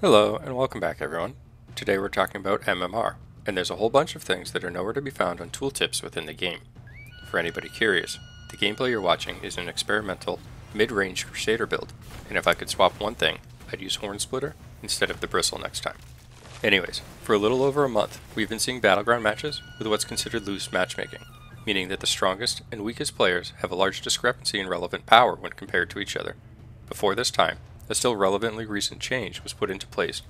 Hello and welcome back everyone. Today we're talking about MMR, and there's a whole bunch of things that are nowhere to be found on tooltips within the game. For anybody curious, the gameplay you're watching is an experimental, mid-range Crusader build, and if I could swap one thing, I'd use Horn Splitter instead of the Bristle next time. Anyways, for a little over a month, we've been seeing Battleground matches with what's considered loose matchmaking, meaning that the strongest and weakest players have a large discrepancy in relevant power when compared to each other. Before this time, a still relevantly recent change was put into place,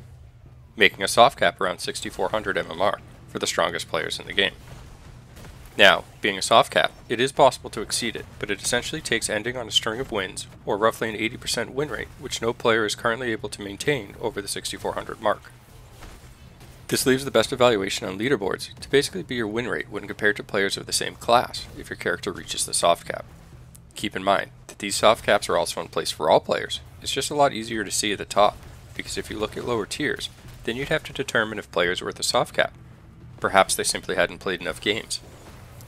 making a soft cap around 6400 MMR for the strongest players in the game. Now, being a soft cap, it is possible to exceed it, but it essentially takes ending on a string of wins, or roughly an 80% win rate, which no player is currently able to maintain over the 6400 mark. This leaves the best evaluation on leaderboards to basically be your win rate when compared to players of the same class if your character reaches the soft cap. Keep in mind that these soft caps are also in place for all players. It's just a lot easier to see at the top, because if you look at lower tiers, then you'd have to determine if players were at the soft cap. Perhaps they simply hadn't played enough games.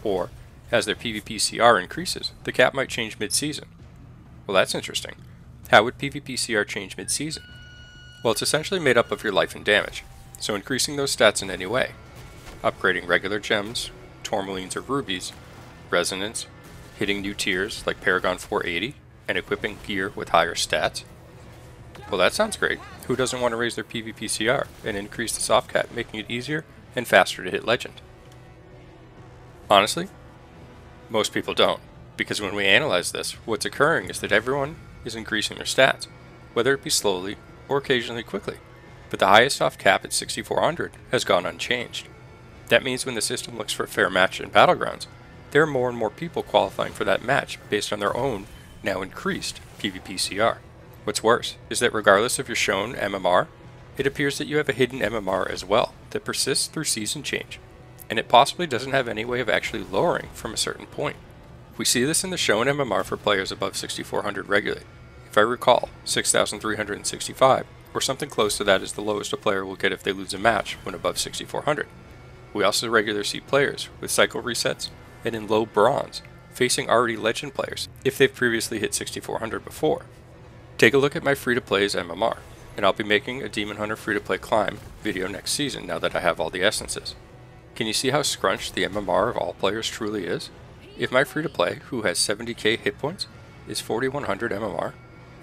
Or, as their PvP CR increases, the cap might change mid-season. Well, that's interesting. How would PvP CR change mid-season? Well, it's essentially made up of your life and damage, so increasing those stats in any way. Upgrading regular gems, tourmalines or rubies, resonance, hitting new tiers like Paragon 480, and equipping gear with higher stats? Well, that sounds great. Who doesn't want to raise their PvP CR and increase the soft cap, making it easier and faster to hit legend? Honestly, most people don't, because when we analyze this, what's occurring is that everyone is increasing their stats, whether it be slowly or occasionally quickly, but the highest soft cap at 6400 has gone unchanged. That means when the system looks for a fair match in Battlegrounds, there are more and more people qualifying for that match based on their own, now increased, PvP CR. What's worse is that regardless of your shown MMR, it appears that you have a hidden MMR as well that persists through season change, and it possibly doesn't have any way of actually lowering from a certain point. We see this in the shown MMR for players above 6400 regularly. If I recall, 6365, or something close to that is the lowest a player will get if they lose a match when above 6400. We also regularly see players with cycle resets and in low bronze, facing already legend players if they've previously hit 6400 before. Take a look at my free-to-play's MMR, and I'll be making a Demon Hunter free-to-play climb video next season now that I have all the essences. Can you see how scrunched the MMR of all players truly is? If my free-to-play, who has 70k hit points, is 4100 MMR,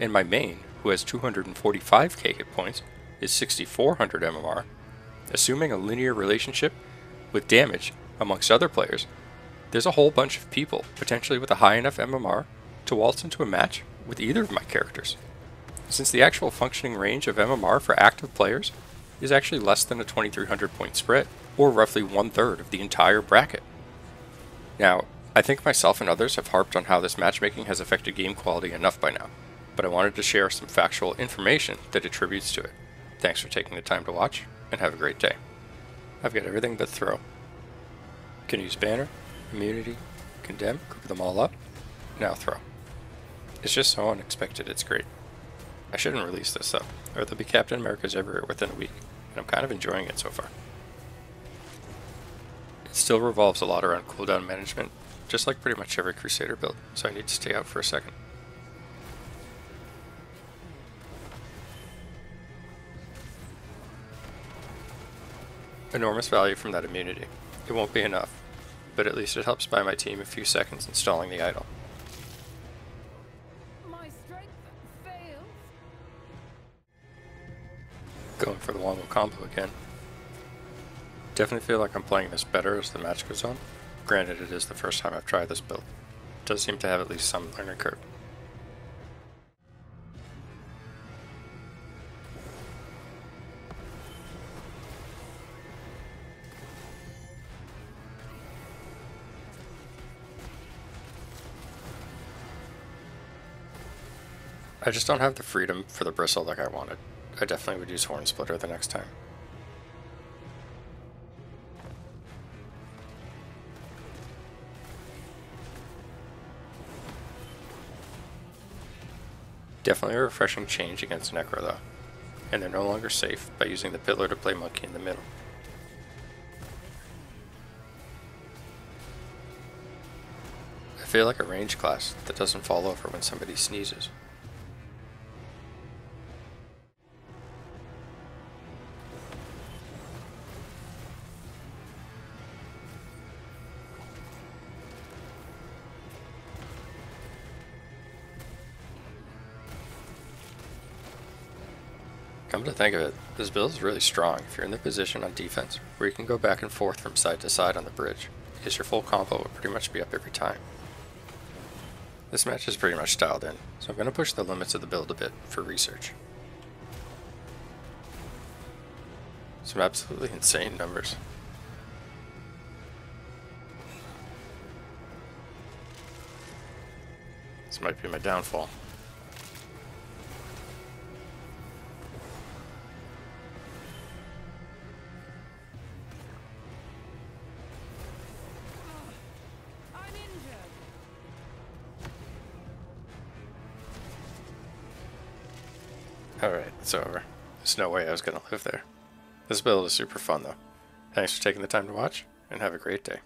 and my main, who has 245k hit points, is 6400 MMR, assuming a linear relationship with damage amongst other players, there's a whole bunch of people, potentially with a high enough MMR, to waltz into a match with either of my characters. Since the actual functioning range of MMR for active players is actually less than a 2300 point spread, or roughly 1/3 of the entire bracket. Now, I think myself and others have harped on how this matchmaking has affected game quality enough by now, but I wanted to share some factual information that attributes to it. Thanks for taking the time to watch, and have a great day. I've got everything but throw. Can use banner, immunity, condemn, group them all up, now throw. It's just so unexpected, it's great. I shouldn't release this though, or there'll be Captain America's everywhere within a week, and I'm kind of enjoying it so far. It still revolves a lot around cooldown management, just like pretty much every Crusader build, so I need to stay out for a second. Enormous value from that immunity. It won't be enough, but at least it helps buy my team a few seconds installing the idol. My strength fails. Going for the one-wheel combo again. Definitely feel like I'm playing this better as the match goes on. Granted, it is the first time I've tried this build. It does seem to have at least some learning curve. I just don't have the freedom for the Bristle like I wanted. I definitely would use Horn Splitter the next time. Definitely a refreshing change against Necro though, and they're no longer safe by using the Pillar to play Monkey in the middle. I feel like a range class that doesn't fall over when somebody sneezes. Come to think of it, this build is really strong if you're in the position on defense where you can go back and forth from side to side on the bridge, because your full combo will pretty much be up every time. This match is pretty much dialed in, so I'm going to push the limits of the build a bit for research. Some absolutely insane numbers. This might be my downfall. I'm injured. Alright, it's over. There's no way I was going to live there. This build is super fun though. Thanks for taking the time to watch, and have a great day.